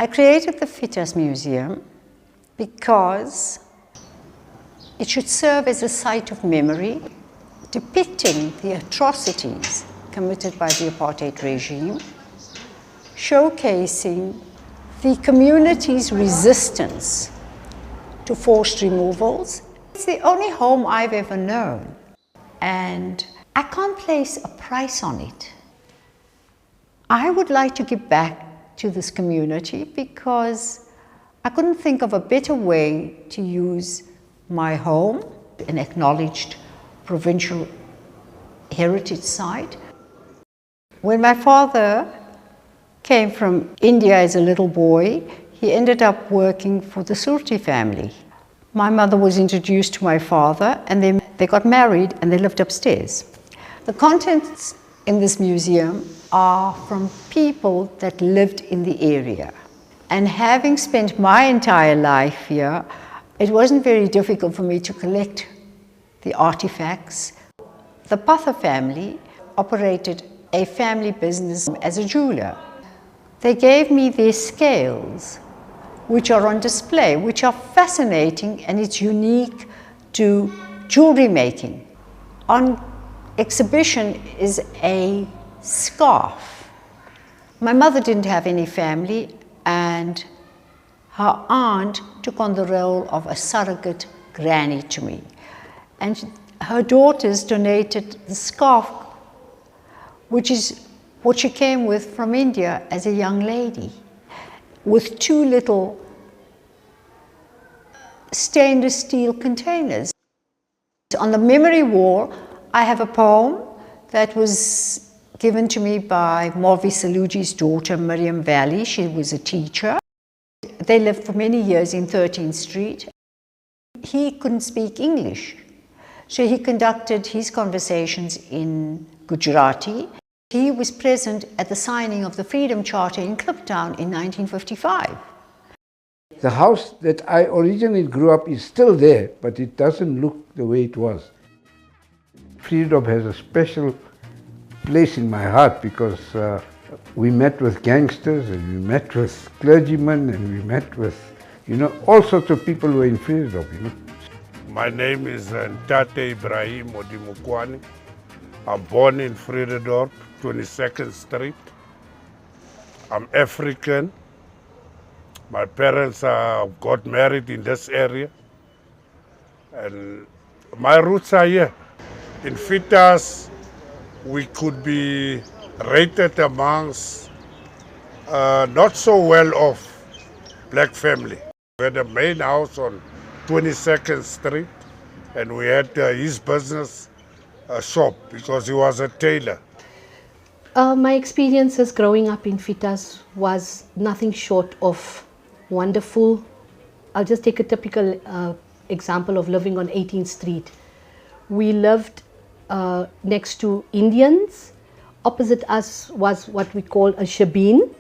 I created the Fietas Museum because it should serve as a site of memory depicting the atrocities committed by the apartheid regime, showcasing the community's resistance to forced removals. It's the only home I've ever known, and I can't place a price on it. I would like to give back to this community because I couldn't think of a better way to use my home, an acknowledged provincial heritage site. When my father came from India as a little boy, he ended up working for the Surti family. My mother was introduced to my father, and they got married and they lived upstairs. The contents in this museum are from people that lived in the area. And having spent my entire life here, it wasn't very difficult for me to collect the artifacts. The Patel family operated a family business as a jeweler. They gave me their scales, which are on display, which are fascinating, and it's unique to jewelry making. On exhibition is a scarf. My mother didn't have any family, and her aunt took on the role of a surrogate granny to me. And her daughters donated the scarf, which is what she came with from India as a young lady, with two little stainless steel containers. On the memory wall, I have a poem that was given to me by Morvi Saluji's daughter, Miriam Valley. She was a teacher. They lived for many years in 13th Street. He couldn't speak English, so he conducted his conversations in Gujarati. He was present at the signing of the Freedom Charter in Kliptown in 1955. The house that I originally grew up is still there, but it doesn't look the way it was. Vrededorp has a special place in my heart because we met with gangsters, and we met with clergymen, and we met with, all sorts of people who were in Vrededorp, My name is Ntate Ibrahim Odimukwani. I'm born in Vrededorp, 22nd Street. I'm African. My parents got married in this area. And my roots are here. In Fietas, we could be rated amongst not so well off black family. We had a main house on 22nd Street, and we had his business shop because he was a tailor. My experiences growing up in Fietas was nothing short of wonderful. I'll just take a typical example of living on 18th Street. We lived next to Indians. Opposite us was what we call a shabin.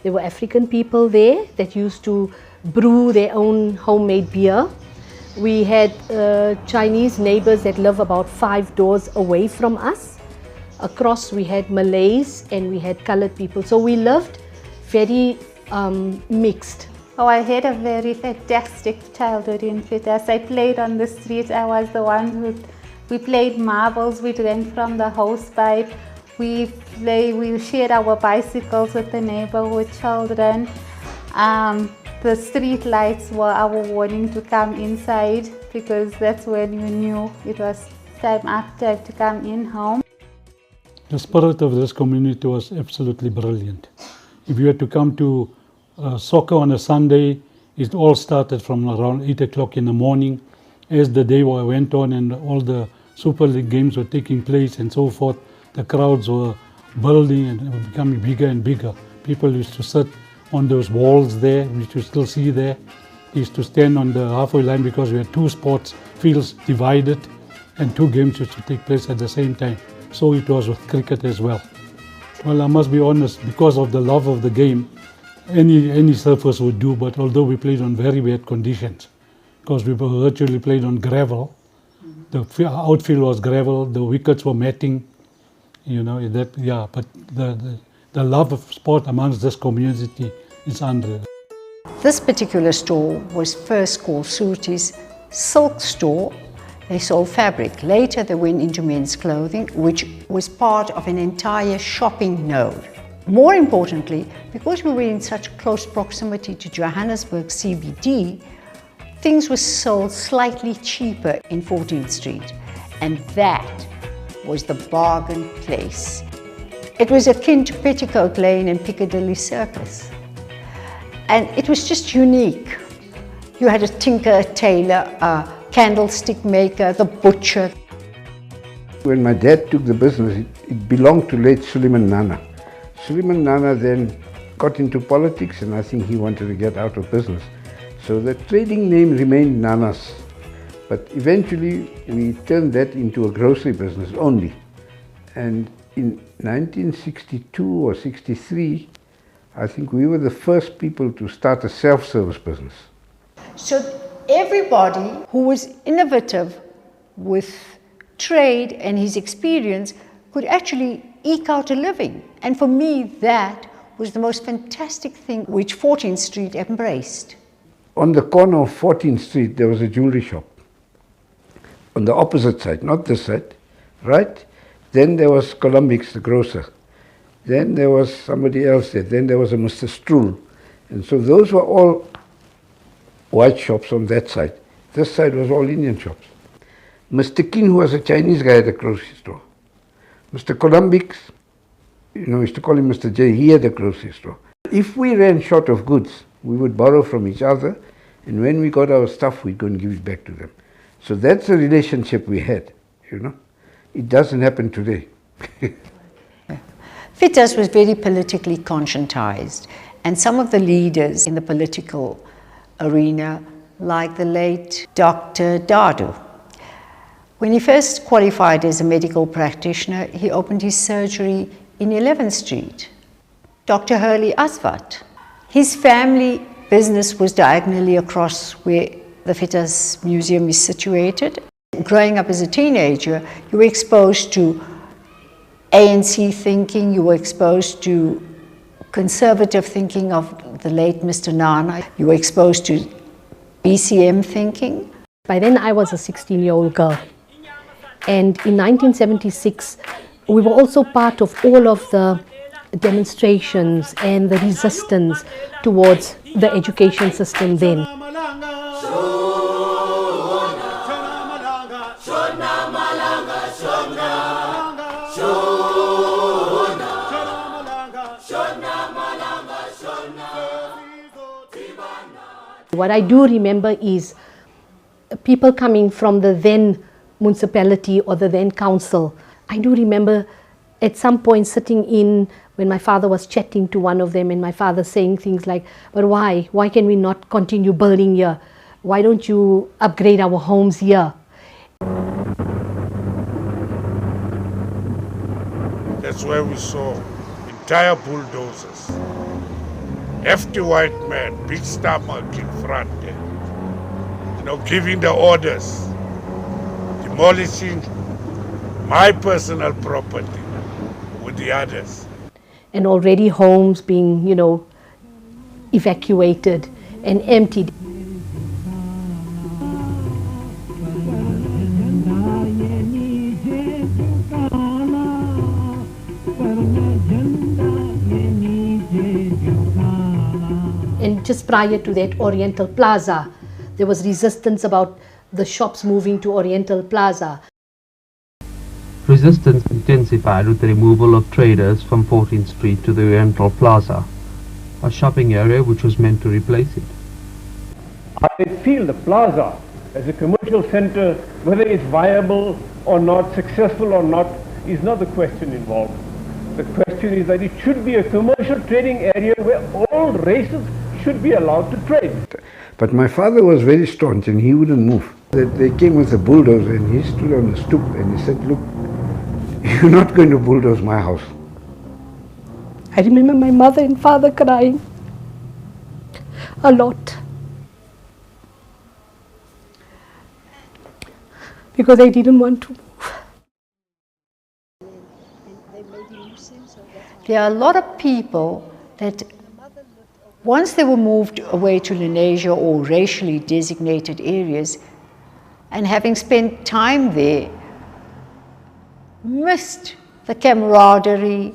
There were African people there that used to brew their own homemade beer. We had Chinese neighbors that live about 5 doors away from us. Across we had Malays and we had colored people. So we lived very mixed. Oh, I had a very fantastic childhood in Fietas. I played on the streets. I was the one we played marbles. We drank from the hose pipe. We shared our bicycles with the neighborhood children. The street lights were our warning to come inside because that's when you knew it was time after to come in home. The spirit of this community was absolutely brilliant. If you had to come to soccer on a Sunday, it all started from around 8 o'clock in the morning. As the day went on and all the Super League games were taking place and so forth, the crowds were building and were becoming bigger and bigger. People used to sit on those walls there, which you still see there. They used to stand on the halfway line because we had 2 sports fields divided and 2 games used to take place at the same time. So it was with cricket as well. Well, I must be honest, because of the love of the game, any surface would do, but although we played on very bad conditions, because we virtually played on gravel, the outfield was gravel, the wickets were matting, but the love of sport amongst this community It's unreal. This particular store was first called Surti's Silk Store. They sold fabric. Later they went into men's clothing, which was part of an entire shopping node. More importantly, because we were in such close proximity to Johannesburg CBD, things were sold slightly cheaper in 14th Street, and that was the bargain place. It was akin to Petticoat Lane and Piccadilly Circus. And it was just unique. You had a tinker, a tailor, a candlestick maker, the butcher. When my dad took the business, it belonged to late Suleiman Nana. Suleiman Nana then got into politics, and I think he wanted to get out of business. So the trading name remained Nana's. But eventually we turned that into a grocery business only. And in 1962 or 63, I think we were the first people to start a self-service business. So everybody who was innovative with trade and his experience could actually eke out a living. And for me, that was the most fantastic thing which 14th Street embraced. On the corner of 14th Street, there was a jewelry shop. On the opposite side, not this side, right? Then there was Columbix, the grocer. Then there was somebody else there. Then there was a Mr. Stroul. And so those were all white shops on that side. This side was all Indian shops. Mr. King, who was a Chinese guy at the grocery store. Mr. Columbix, we used to call him Mr. J, he had a grocery store. If we ran short of goods, we would borrow from each other, and when we got our stuff, we'd go and give it back to them. So that's the relationship we had, It doesn't happen today. Fietas was very politically conscientized, and some of the leaders in the political arena, like the late Dr. Dadu. When he first qualified as a medical practitioner, he opened his surgery in 11th Street. Dr. Hurley Asvat. His family business was diagonally across where the Fietas Museum is situated. Growing up as a teenager, you were exposed to ANC thinking, you were exposed to conservative thinking of the late Mr. Nana, you were exposed to BCM thinking. By then I was a 16-year-old girl, and in 1976 we were also part of all of the demonstrations and the resistance towards the education system then. What I do remember is people coming from the then municipality or the then council. I do remember at some point sitting in when my father was chatting to one of them, and my father saying things like, but why? Why can we not continue building here? Why don't you upgrade our homes here? That's where we saw entire bulldozers. Hefty white man, big stomach in front there. Giving the orders, demolishing my personal property with the others. And already homes being, evacuated and emptied. And just prior to that, Oriental Plaza, there was resistance about the shops moving to Oriental Plaza. Resistance intensified with the removal of traders from 14th Street to the Oriental Plaza, a shopping area which was meant to replace it. I feel the plaza as a commercial center, whether it's viable or not, successful or not, is not the question involved. The question is that it should be a commercial trading area where all races should be allowed to trade. But my father was very staunch and he wouldn't move. They came with a bulldozer and he stood on the stoop and he said, look, you're not going to bulldoze my house. I remember my mother and father crying a lot because they didn't want to move. There are a lot of people that Once they were moved away to Lenasia or racially designated areas, and having spent time there, missed the camaraderie,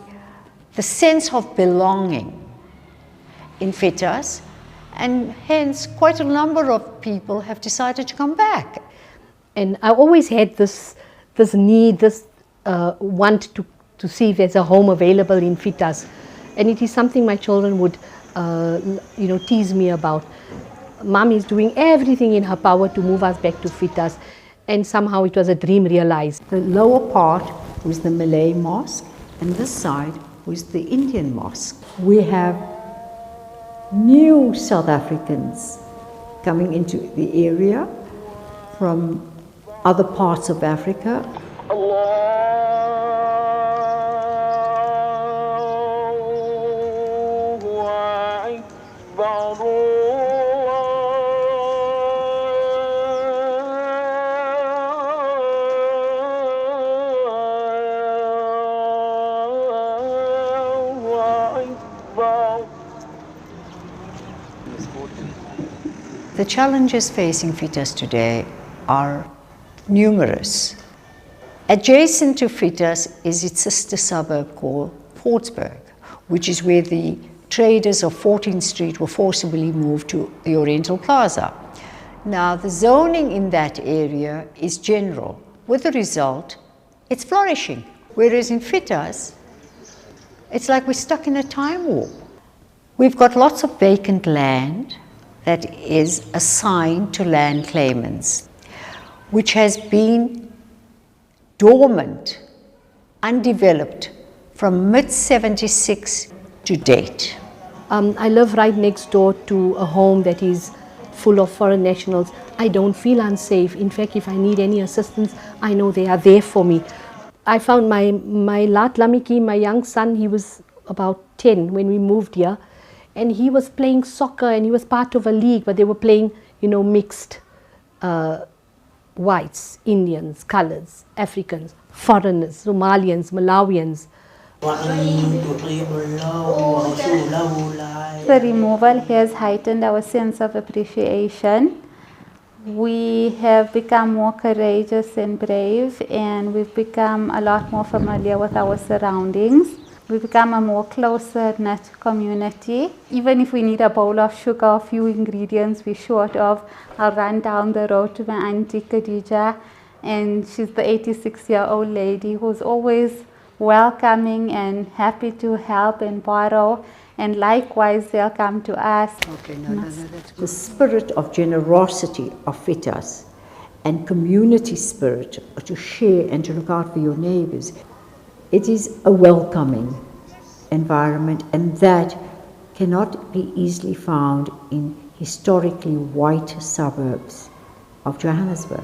the sense of belonging in Fietas, and hence quite a number of people have decided to come back. And I always had this need, this want to see if there's a home available in Fietas. And it is something my children would tease me about. Mom is doing everything in her power to move us back to Fietas, and somehow it was a dream realized. The lower part was the Malay mosque, and this side was the Indian mosque. We have new South Africans coming into the area from other parts of Africa. The challenges facing Fietas today are numerous. Adjacent to Fietas is its sister suburb called Portsburg, which is where the traders of 14th Street were forcibly moved to the Oriental Plaza. Now, the zoning in that area is general. With the result, it's flourishing. Whereas in Fietas, it's like we're stuck in a time warp. We've got lots of vacant land that is assigned to land claimants, which has been dormant, undeveloped from mid-76 to date. I live right next door to a home that is full of foreign nationals. I don't feel unsafe. In fact, if I need any assistance, I know they are there for me. I found my Lat Lamiki, my young son, he was about 10 when we moved here, and he was playing soccer and he was part of a league, but they were playing, mixed whites, Indians, colors, Africans, foreigners, Somalians, Malawians. The removal has heightened our sense of appreciation. We have become more courageous and brave, and we've become a lot more familiar with our surroundings. We've become a more closer-knit community. Even if we need a bowl of sugar, a few ingredients we're short of, I'll run down the road to my auntie Khadija, and she's the 86-year-old lady who's always welcoming and happy to help and borrow, and likewise they'll come to us. Okay, no, the spirit of generosity of Fietas and community spirit to share and to look out for your neighbors. It is a welcoming environment, and that cannot be easily found in historically white suburbs of Johannesburg.